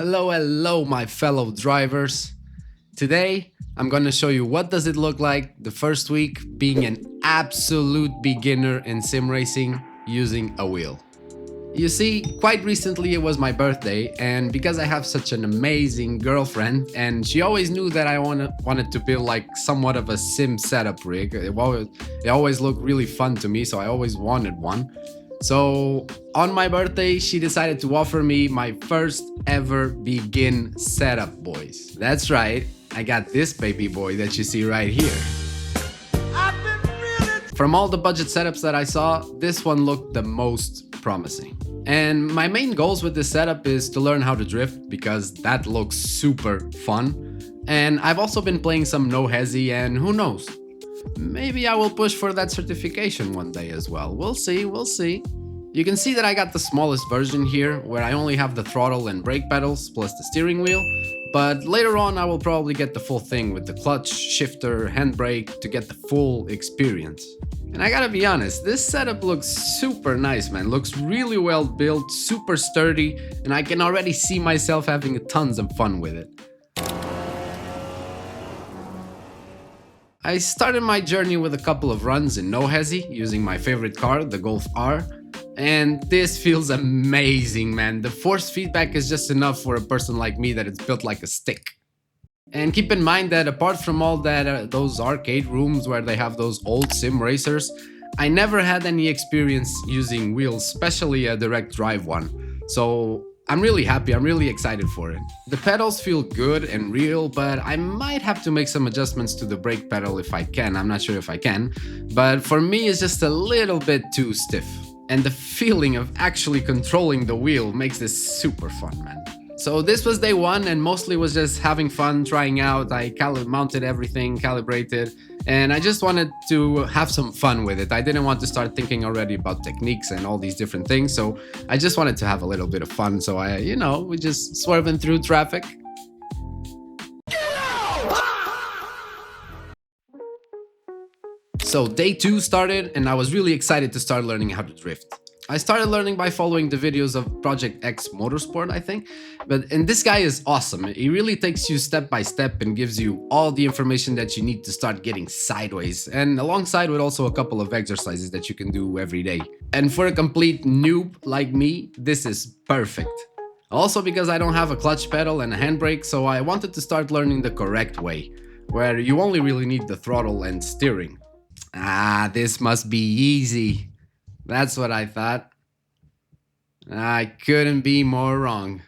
Hello, my fellow drivers. Today, I'm gonna show you what does it look like the first week being an absolute beginner in sim racing using a wheel. You see, quite recently it was my birthday, and because I have such an amazing girlfriend, and she always knew that I wanted to build like somewhat of a sim setup rig. It always looked really fun to me, so I always wanted one. So on my birthday, she decided to offer me my first ever begin setup, boys. That's right, I got this baby boy that you see right here. From all the budget setups that I saw, this one looked the most promising. And my main goals with this setup is to learn how to drift because that looks super fun. And I've also been playing some No Hezi, and who knows, maybe I will push for that certification one day as well. We'll see. You can see that I got the smallest version here, where I only have the throttle and brake pedals plus the steering wheel. But later on I will probably get the full thing with the clutch, shifter, handbrake to get the full experience. And I gotta be honest, this setup looks super nice, man. Looks really well built, super sturdy, and I can already see myself having tons of fun with it. I started my journey with a couple of runs in No Hezi using my favorite car, the Golf R. And this feels amazing, man. The force feedback is just enough for a person like me that it's built like a stick. And keep in mind that apart from all that, those arcade rooms where they have those old sim racers, I never had any experience using wheels, especially a direct drive one. So I'm really happy, I'm really excited for it. The pedals feel good and real, but I might have to make some adjustments to the brake pedal if I can. I'm not sure if I can, but for me it's just a little bit too stiff. And the feeling of actually controlling the wheel makes this super fun, man. So this was day one, and mostly was just having fun, trying out. I mounted everything, calibrated, and I just wanted to have some fun with it. I didn't want to start thinking already about techniques and all these different things, so I just wanted to have a little bit of fun. So we just swerving through traffic. So day two started, and I was really excited to start learning how to drift. I started learning by following the videos of Project X Motorsport, I think, and this guy is awesome. He really takes you step by step and gives you all the information that you need to start getting sideways, and alongside with also a couple of exercises that you can do every day. And for a complete noob like me, this is perfect. Also because I don't have a clutch pedal and a handbrake, so I wanted to start learning the correct way, where you only really need the throttle and steering. This must be easy. That's what I thought. I couldn't be more wrong.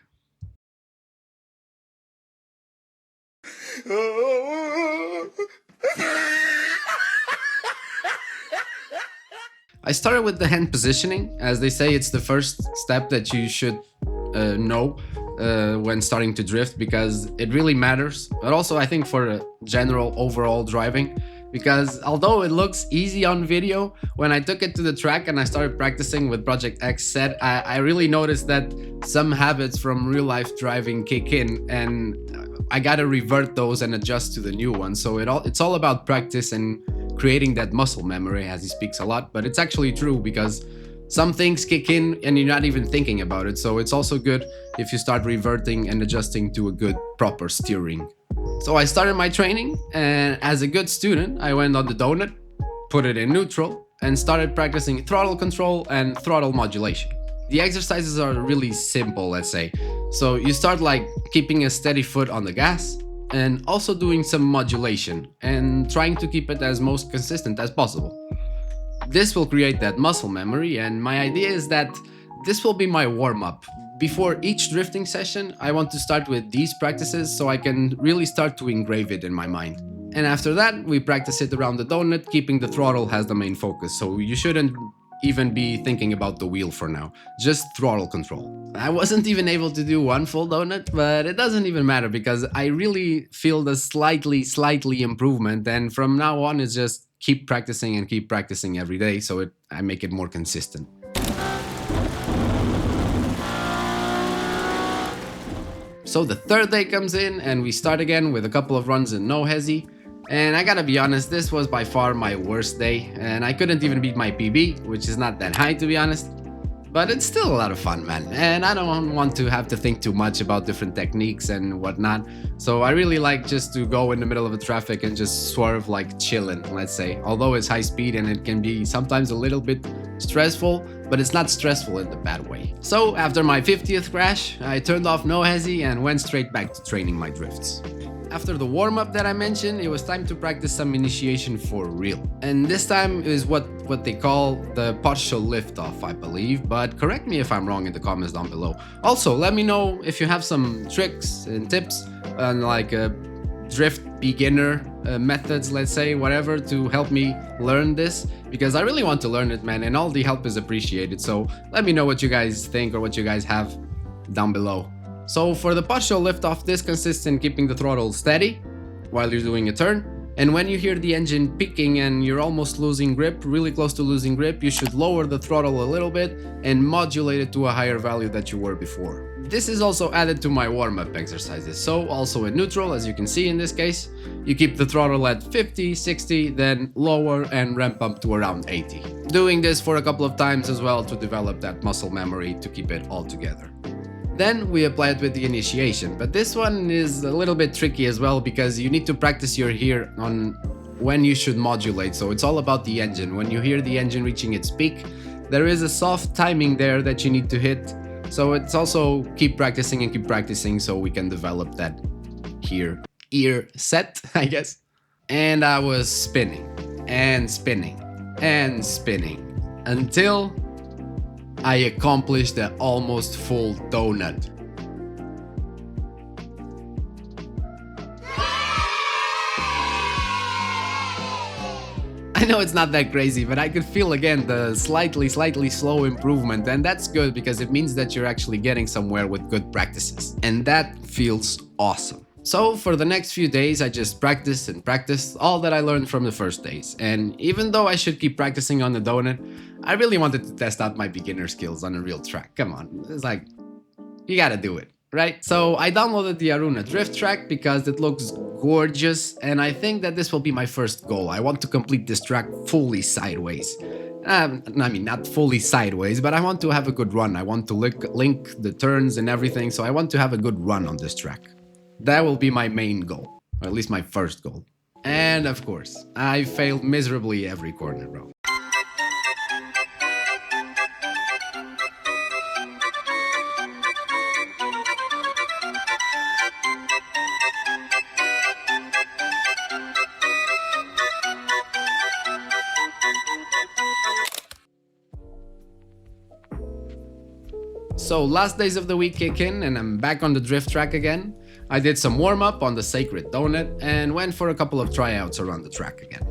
I started with the hand positioning, as they say it's the first step that you should know when starting to drift, because it really matters, but also I think for general overall driving. Because although it looks easy on video, when I took it to the track and I started practicing with Project X set, I really noticed that some habits from real life driving kick in, and I gotta revert those and adjust to the new ones. So it's all about practice and creating that muscle memory, as he speaks a lot, but it's actually true because some things kick in and you're not even thinking about it. So it's also good if you start reverting and adjusting to a good proper steering. So I started my training, and as a good student, I went on the donut, put it in neutral, and started practicing throttle control and throttle modulation. The exercises are really simple, let's say. So you start like keeping a steady foot on the gas, and also doing some modulation, and trying to keep it as most consistent as possible. This will create that muscle memory, and my idea is that this will be my warm-up. Before each drifting session, I want to start with these practices so I can really start to engrave it in my mind. And after that, we practice it around the donut, keeping the throttle as the main focus, so you shouldn't even be thinking about the wheel for now, just throttle control. I wasn't even able to do one full donut, but it doesn't even matter because I really feel the slightly improvement, and from now on it's just keep practicing every day, so I make it more consistent. So the third day comes in and we start again with a couple of runs in No Hezi. And I gotta be honest, this was by far my worst day, and I couldn't even beat my PB, which is not that high to be honest. But it's still a lot of fun, man. And I don't want to have to think too much about different techniques and whatnot. So I really like just to go in the middle of the traffic and just swerve like chilling, let's say. Although it's high speed and it can be sometimes a little bit stressful, but it's not stressful in the bad way. So after my 50th crash, I turned off No Hesi and went straight back to training my drifts. After the warm-up that I mentioned, it was time to practice some initiation for real. And this time is what they call the partial lift-off, I believe, but correct me if I'm wrong in the comments down below. Also, let me know if you have some tricks and tips on like drift beginner methods, let's say, whatever, to help me learn this, because I really want to learn it, man, and all the help is appreciated. So let me know what you guys think or what you guys have down below. So for the partial liftoff, this consists in keeping the throttle steady while you're doing a turn, and when you hear the engine peaking and you're almost losing grip, really close to losing grip, you should lower the throttle a little bit and modulate it to a higher value that you were before. This is also added to my warm-up exercises, so also in neutral, as you can see in this case, you keep the throttle at 50, 60, then lower and ramp up to around 80. Doing this for a couple of times as well to develop that muscle memory to keep it all together. Then we apply it with the initiation, but this one is a little bit tricky as well because you need to practice your ear on when you should modulate, so it's all about the engine. When you hear the engine reaching its peak, there is a soft timing there that you need to hit, so it's also keep practicing so we can develop that ear set, I guess. And I was spinning and spinning and spinning until I accomplished the almost full donut. I know it's not that crazy, but I could feel again the slightly slow improvement, and that's good because it means that you're actually getting somewhere with good practices, and that feels awesome. So for the next few days I just practiced and practiced all that I learned from the first days, and even though I should keep practicing on the donut, I really wanted to test out my beginner skills on a real track. Come on, it's like, you gotta do it, right? So I downloaded the Aruna drift track because it looks gorgeous, and I think that this will be my first goal. I want to complete this track fully sideways. I mean, not fully sideways, but I want to have a good run. I want to link the turns and everything, so I want to have a good run on this track. That will be my main goal, or at least my first goal. And of course, I failed miserably every corner, bro. So last days of the week kick in and I'm back on the drift track again. I did some warm up on the sacred donut and went for a couple of tryouts around the track again.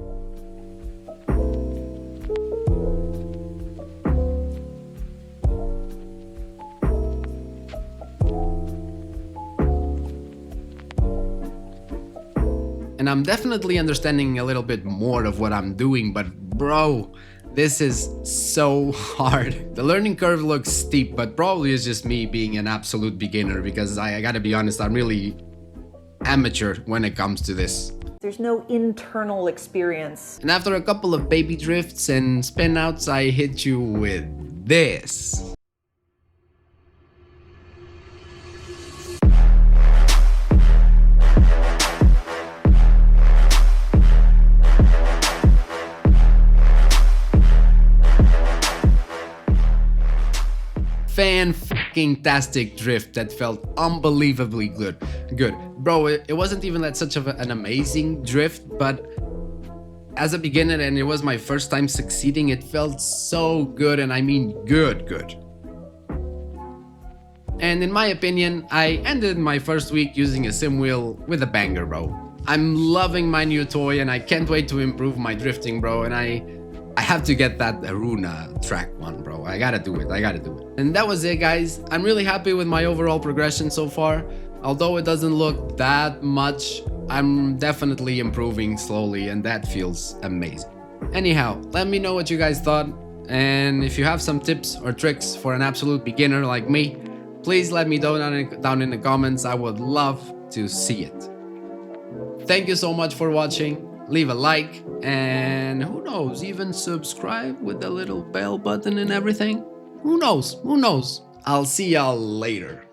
And I'm definitely understanding a little bit more of what I'm doing, but bro, this is so hard. The learning curve looks steep, but probably it's just me being an absolute beginner because I gotta be honest, I'm really amateur when it comes to this. There's no internal experience. And after a couple of baby drifts and spin outs, I hit you with this. Fan-fucking-tastic drift that felt unbelievably good. Bro, it wasn't even that such of an amazing drift, but as a beginner and it was my first time succeeding, it felt so good, and I mean good. And in my opinion, I ended my first week using a sim wheel with a banger, bro. I'm loving my new toy and I can't wait to improve my drifting, bro, and I have to get that Aruna track one, bro. I gotta do it. And that was it, guys. I'm really happy with my overall progression so far. Although it doesn't look that much, I'm definitely improving slowly and that feels amazing. Anyhow, let me know what you guys thought, and if you have some tips or tricks for an absolute beginner like me, please let me know down in the comments. I would love to see it. Thank you so much for watching. Leave a like, and who knows, even subscribe with the little bell button and everything. Who knows? Who knows? I'll see y'all later.